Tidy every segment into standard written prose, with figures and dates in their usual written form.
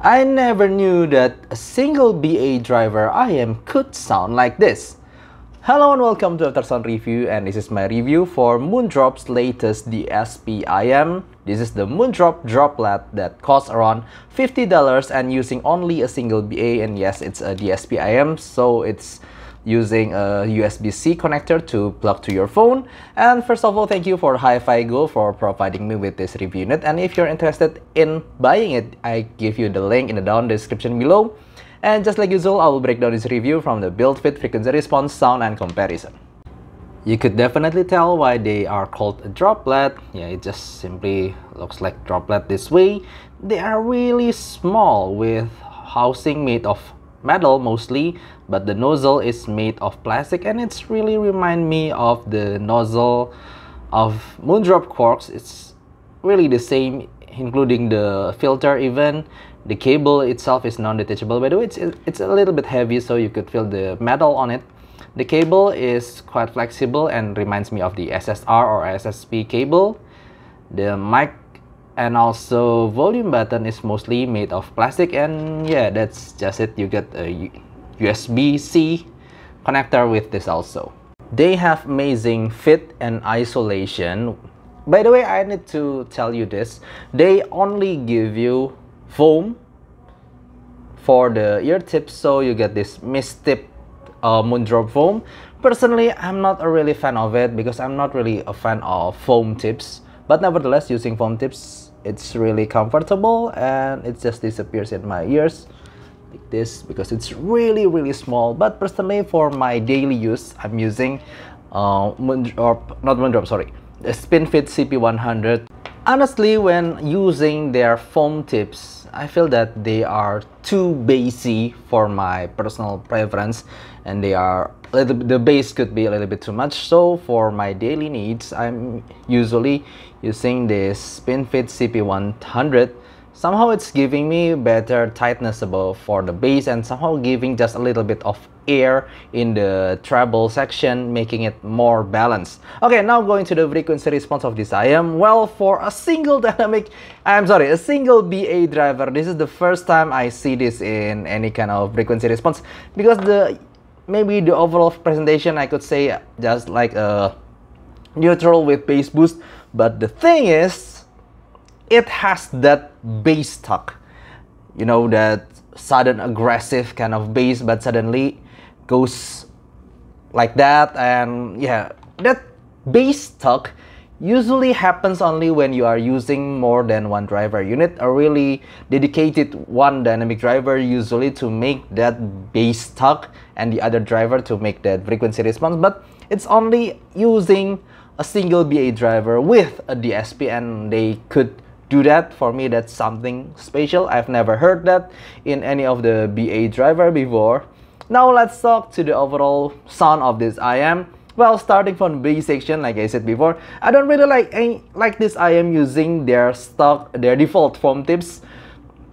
I never knew that a single BA driver IM could sound like this. Hello and welcome to Aftersound Review, and this is my review for Moondrop's latest DSP IM. This is the Moondrop Droplet that costs around $50 and using only a single BA, and yes, it's a DSP IM, so it's using a USB-C connector to plug to your phone. And first of all, thank you for Hi-Fi Go for providing me with this review unit. And if you're interested in buying it, I give you the link in the down description below. And just like usual, I will break down this review from the build, fit, frequency response, sound, and comparison. You could definitely tell why they are called a droplet. Yeah, it just simply looks like droplet this way. They are really small with housing made of metal mostly, but the nozzle is made of plastic, and it's really remind me of the nozzle of Moondrop Quarks. It's really the same, including the filter even. The cable itself is non-detachable. By the way, it's a little bit heavy, so you could feel the metal on it. The cable is quite flexible and reminds me of the SSR or SSP cable. The mic and also volume button is mostly made of plastic, and yeah, that's just it. You get a USB-C connector with this also. They have amazing fit and isolation. By the way, I need to tell you this. They only give you foam for the ear tips, so you get this mist tip Moondrop foam. Personally, I'm not a really fan of it because I'm not really a fan of foam tips, but nevertheless, using foam tips, it's really comfortable and it just disappears in my ears like this because it's really small. But personally, for my daily use, I'm using the SpinFit CP100. Honestly, when using their foam tips, I feel that they are too bassy for my personal preference, and the bass could be a little bit too much. So for my daily needs, I'm usually using this SpinFit CP100. Somehow it's giving me better tightness above for the bass, and somehow giving just a little bit of air in the treble section, making it more balanced. Okay, now going to the frequency response of this IM. Well, for a single a single BA driver, this is the first time I see this in any kind of frequency response, because maybe the overall presentation I could say just like a neutral with bass boost, but the thing is, it has that bass tuck, you know, that sudden aggressive kind of bass, but suddenly goes like that. And yeah, that bass tuck usually happens only when you are using more than one driver. You need a really dedicated one dynamic driver usually to make that bass tuck, and the other driver to make that frequency response. But it's only using a single BA driver with a DSP, and they could do that. For me, that's something special. I've never heard that in any of the BA driver before. Now let's talk to the overall sound of this IM. Well, starting from the bass section, like I said before, I don't really like this IM using their default foam tips,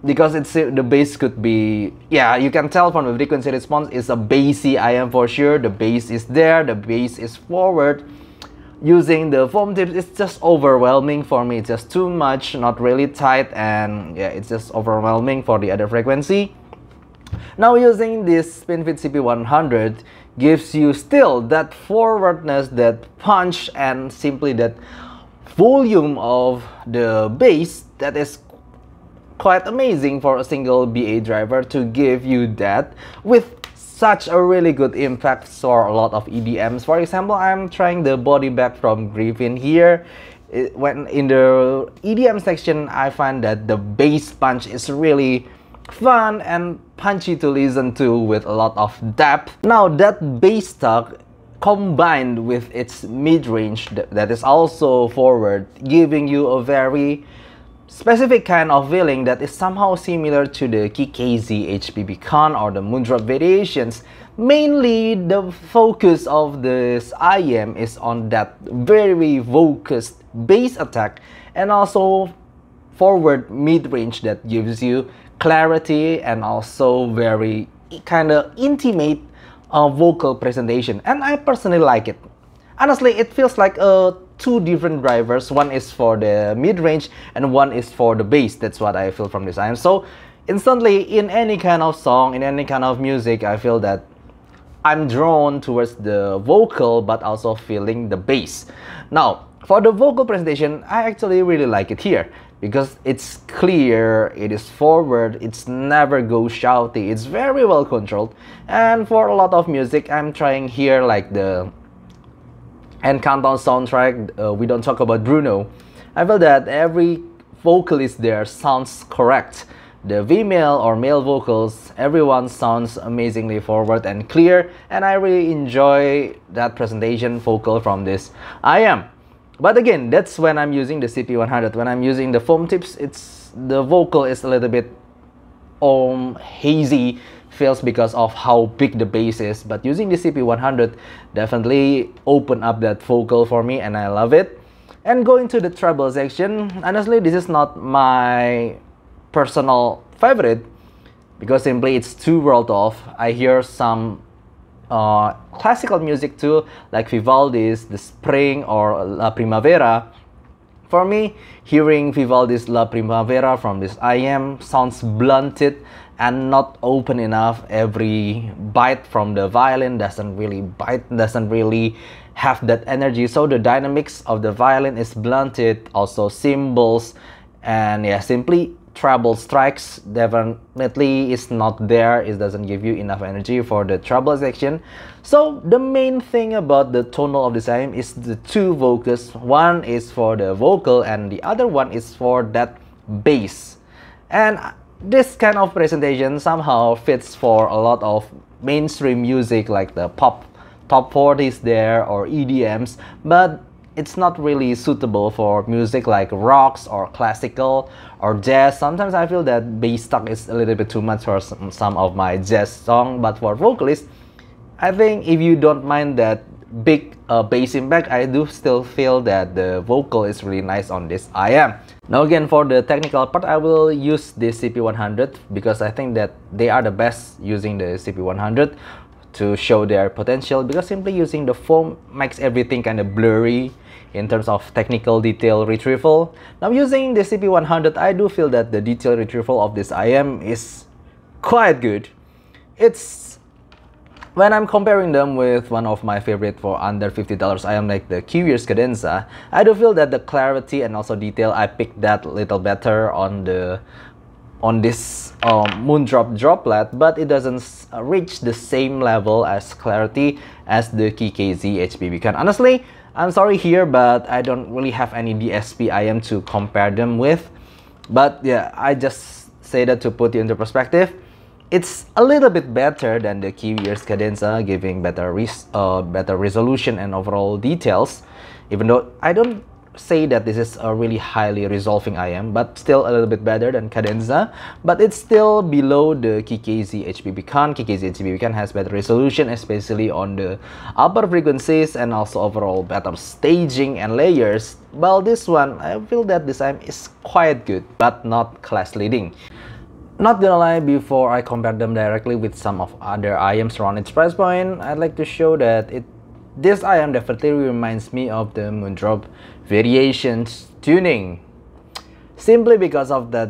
because the bass could be, yeah, you can tell from the frequency response, it's a bassy IM for sure. The bass is there, the bass is forward. Using the foam tips, it's just overwhelming for me. It's just too much, not really tight, and yeah, it's just overwhelming for the other frequency. Now using this SpinFit CP100 gives you still that forwardness, that punch, and simply that volume of the bass that is quite amazing for a single BA driver to give you that with such a really good impact for a lot of EDMs. For example, I'm trying the body bag from Griffin here. When in the EDM section, I find that the bass punch is really fun and punchy to listen to with a lot of depth. Now that bass tuck combined with its mid-range that is also forward, giving you a very specific kind of feeling that is somehow similar to the KKZ HPB Con or the Moondrop variations. Mainly, the focus of this IM is on that very focused bass attack, and also forward mid-range that gives you clarity and also very kind of intimate vocal presentation. And I personally like it. Honestly, it feels like two different drivers. One is for the mid-range and one is for the bass. That's what I feel from this IM. So instantly in any kind of song, in any kind of music, I feel that I'm drawn towards the vocal but also feeling the bass. Now, for the vocal presentation, I actually really like it here because it's clear, it is forward, it's never go shouty, it's very well controlled. And for a lot of music, I'm trying here like the Encanto soundtrack, we don't talk about Bruno. I feel that every vocalist there sounds correct. The female or male vocals, everyone sounds amazingly forward and clear, and I really enjoy that presentation vocal from this IM. But again, that's when I'm using the CP100. When I'm using the foam tips, the vocal is a little bit hazy feels because of how big the bass is. But using the CP100 definitely open up that vocal for me, and I love it. And going to the treble section, honestly, this is not my personal favorite because simply it's too world off. I hear some classical music too, like Vivaldi's The Spring or La Primavera. For me, hearing Vivaldi's La Primavera from this IM sounds blunted and not open enough. Every bite from the violin doesn't really bite, doesn't really have that energy. So the dynamics of the violin is blunted, also cymbals, and yeah, simply treble strikes definitely is not there. It doesn't give you enough energy for the treble section. So the main thing about the tonal of this IM is the two vocals. One is for the vocal and the other one is for that bass. And this kind of presentation somehow fits for a lot of mainstream music like the pop top 40s there or EDMs, but it's not really suitable for music like rocks or classical or jazz. Sometimes I feel that bass stuck is a little bit too much for some of my jazz songs, but for vocalists, I think if you don't mind that big bass impact, I do still feel that the vocal is really nice on this IM. Now again, for the technical part, I will use the CP100 because I think that they are the best using the CP100 to show their potential, because simply using the foam makes everything kind of blurry in terms of technical detail retrieval. Now using the CP100, I do feel that the detail retrieval of this IM is quite good. It's when I'm comparing them with one of my favorite for under $50 IM like the Kiwiears Cadenza, I do feel that the clarity and also detail, I picked that a little better on this Moondrop Droplet, but it doesn't reach the same level as clarity as the KKZ HB Beacon. Honestly, I'm sorry here, but I don't really have any DSP IM to compare them with. But yeah, I just say that to put you into perspective. It's a little bit better than the Kiwiears Cadenza, giving better resolution and overall details. Even though I don't say that this is a really highly resolving IM, but still a little bit better than Cadenza, but it's still below the KKZ HB Beacon. KKZ HB Beacon has better resolution, especially on the upper frequencies, and also overall better staging and layers. While this one, I feel that this IM is quite good, but not class leading. Not gonna lie, before I compare them directly with some of other IMs around its price point, I'd like to show that this IM definitely reminds me of the Moondrop Variations tuning, simply because of that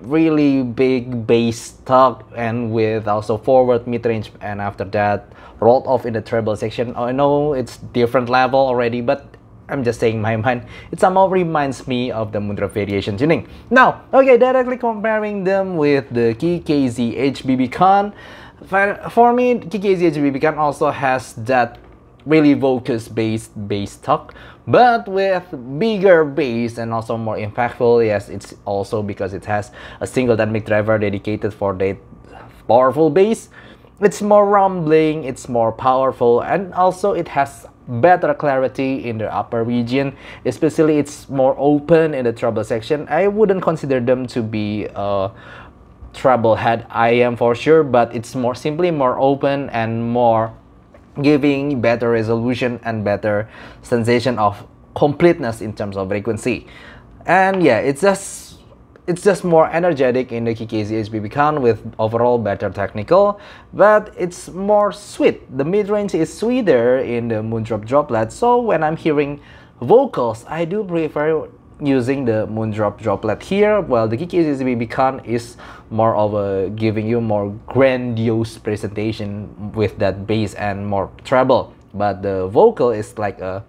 really big bass tuck and with also forward mid-range, and after that rolled off in the treble section. I know it's different level already, but I'm just saying my mind, it somehow reminds me of the Moondrop Variation tuning. Now, okay, directly comparing them with the KKZ HB Beacon, for me, KKZ HB Beacon also has that really vocus-based bass tuck, but with bigger bass and also more impactful. Yes, it's also because it has a single dynamic driver dedicated for that powerful bass. It's more rumbling, it's more powerful, and also it has better clarity in the upper region. Especially it's more open in the treble section. I wouldn't consider them to be a treble head IM for sure, but it's simply more open and more giving better resolution and better sensation of completeness in terms of frequency. And yeah, it's just more energetic in the KKZ HB Beacon with overall better technical, but it's more sweet. The mid-range is sweeter in the Moondrop Droplet, so when I'm hearing vocals, I do prefer using the Moondrop Droplet here, well, the Kiwiears Beacon is more of a giving you more grandiose presentation with that bass and more treble, but the vocal is like a,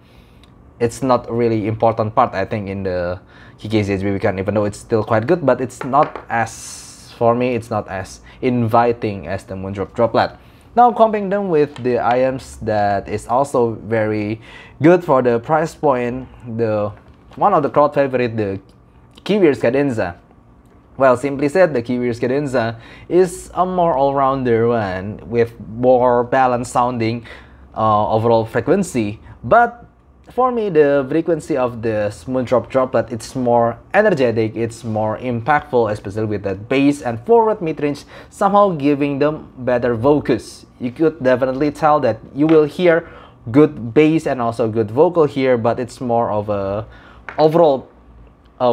it's not really important part, I think, in the Kiwiears Beacon, even though it's still quite good, but it's not as, for me, it's not as inviting as the Moondrop Droplet. Now comparing them with the IMs that is also very good for the price point, the one of the crowd favorite, the Kiwiears Cadenza. Well, simply said, the Kiwiears Cadenza is a more all-rounder one with more balanced sounding overall frequency. But for me, the frequency of the Moondrop Droplet, it's more energetic, it's more impactful, especially with that bass and forward mid-range, somehow giving them better focus. You could definitely tell that you will hear good bass and also good vocal here, but it's more of a overall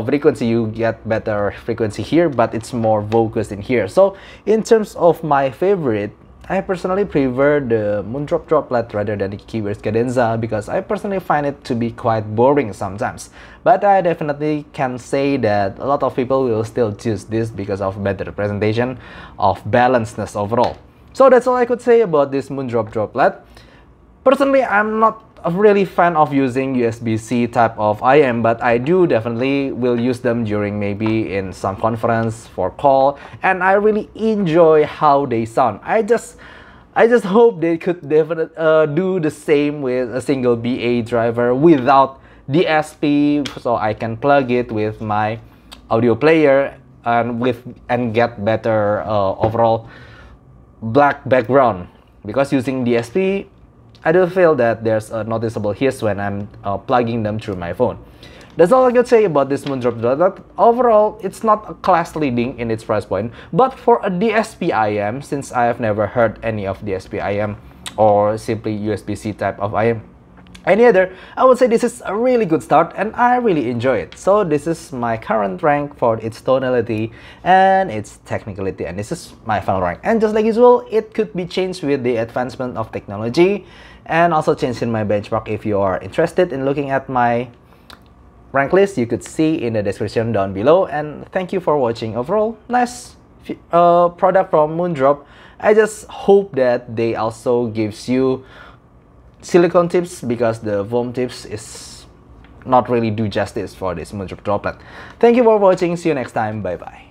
frequency. You get better frequency here, but it's more focused in here. So in terms of my favorite, I personally prefer the Moondrop Droplet rather than the Kiwiears Cadenza because I personally find it to be quite boring sometimes. But I definitely can say that a lot of people will still choose this because of better presentation, of balancedness overall. So that's all I could say about this Moondrop Droplet. Personally, I'm not a really fan of using USB-C type of IM, but I do definitely will use them during maybe in some conference for call, and I really enjoy how they sound. I just hope they could definitely do the same with a single BA driver without DSP, so I can plug it with my audio player and get better overall black background, because using DSP, I do feel that there's a noticeable hiss when I'm plugging them through my phone. That's all I could say about this Moondrop Droplet. Overall, it's not a class leading in its price point, but for a DSP IM, since I have never heard any of DSP IM or simply USB-C type of IM, any other, I would say this is a really good start and I really enjoy it. So this is my current rank for its tonality and its technicality, and this is my final rank. And just like usual, it could be changed with the advancement of technology and also changed in my benchmark. If you are interested in looking at my rank list, you could see in the description down below. And thank you for watching. Overall, nice product from Moondrop. I just hope that they also gives you silicone tips, because the foam tips is not really do justice for this Moondrop Droplet. Thank you for watching. See you next time. Bye bye.